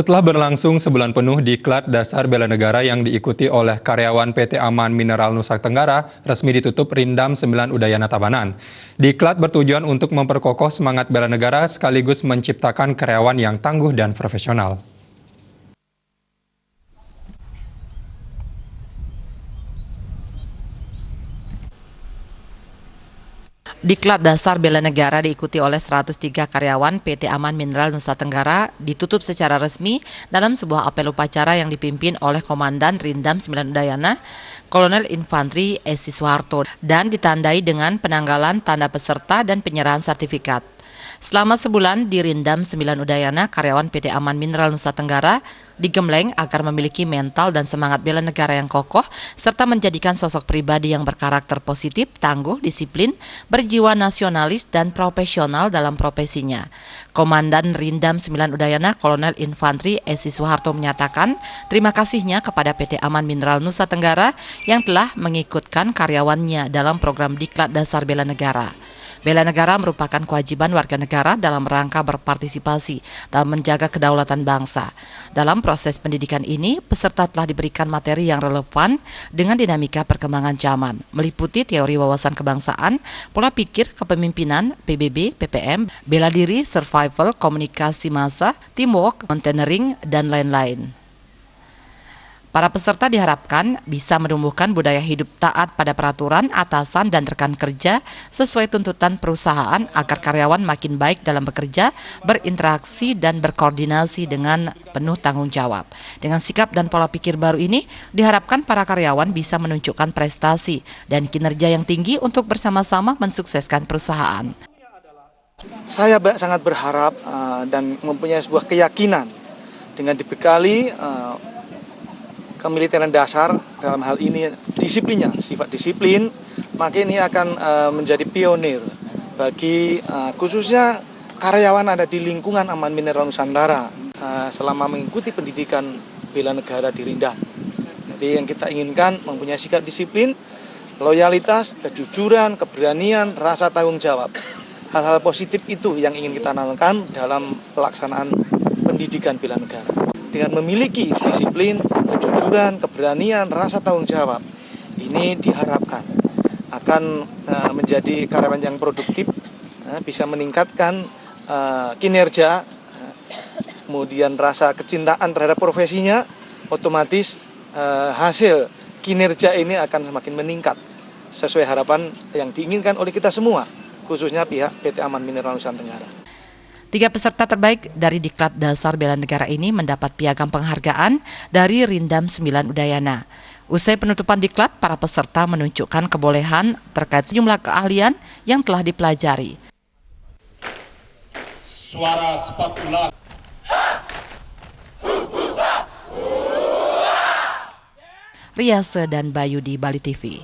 Setelah berlangsung sebulan penuh Diklat Dasar Bela Negara yang diikuti oleh karyawan PT Aman Mineral Nusa Tenggara, resmi ditutup Rindam 9 Udayana Tabanan. Diklat bertujuan untuk memperkokoh semangat bela negara sekaligus menciptakan karyawan yang tangguh dan profesional. Diklat Dasar Bela Negara diikuti oleh 103 karyawan PT Aman Mineral Nusa Tenggara ditutup secara resmi dalam sebuah apel upacara yang dipimpin oleh Komandan Rindam 9 Udayana, Kolonel Infantri Esi Soeharto, dan ditandai dengan penanggalan tanda peserta dan penyerahan sertifikat. Selama sebulan di Rindam 9 Udayana, karyawan PT Aman Mineral Nusa Tenggara digembleng agar memiliki mental dan semangat bela negara yang kokoh, serta menjadikan sosok pribadi yang berkarakter positif, tangguh, disiplin, berjiwa nasionalis, dan profesional dalam profesinya. Komandan Rindam 9 Udayana, Kolonel Infantri Esi Soeharto menyatakan terima kasihnya kepada PT Aman Mineral Nusa Tenggara yang telah mengikutkan karyawannya dalam program Diklat Dasar Bela Negara. Bela negara merupakan kewajiban warga negara dalam rangka berpartisipasi dalam menjaga kedaulatan bangsa. Dalam proses pendidikan ini, peserta telah diberikan materi yang relevan dengan dinamika perkembangan zaman, meliputi teori wawasan kebangsaan, pola pikir kepemimpinan, PBB, PPM, bela diri, survival, komunikasi massa, teamwork, mountaineering, dan lain-lain. Para peserta diharapkan bisa menumbuhkan budaya hidup taat pada peraturan, atasan, dan rekan kerja sesuai tuntutan perusahaan agar karyawan makin baik dalam bekerja, berinteraksi, dan berkoordinasi dengan penuh tanggung jawab. Dengan sikap dan pola pikir baru ini, diharapkan para karyawan bisa menunjukkan prestasi dan kinerja yang tinggi untuk bersama-sama mensukseskan perusahaan. Saya sangat berharap dan mempunyai sebuah keyakinan dengan dibekali kemiliteran dasar dalam hal ini disiplinnya, sifat disiplin, maka ini akan menjadi pionir bagi khususnya karyawan ada di lingkungan Aman Mineral Nusantara selama mengikuti pendidikan bela negara di Rindam. Jadi yang kita inginkan mempunyai sikap disiplin, loyalitas, kejujuran, keberanian, rasa tanggung jawab. Hal-hal positif itu yang ingin kita tanamkan dalam pelaksanaan pendidikan bela negara. Dengan memiliki disiplin, kejujuran, keberanian, rasa tanggung jawab, ini diharapkan akan menjadi karyawan yang produktif, bisa meningkatkan kinerja, kemudian rasa kecintaan terhadap profesinya, otomatis hasil kinerja ini akan semakin meningkat sesuai harapan yang diinginkan oleh kita semua, khususnya pihak PT Aman Mineral Nusa Tenggara. 3 peserta terbaik dari Diklat Dasar Bela Negara ini mendapat piagam penghargaan dari Rindam 9 Udayana. Usai penutupan Diklat, para peserta menunjukkan kebolehan terkait sejumlah keahlian yang telah dipelajari. Suara spatula. Riase dan Bayu di Bali TV.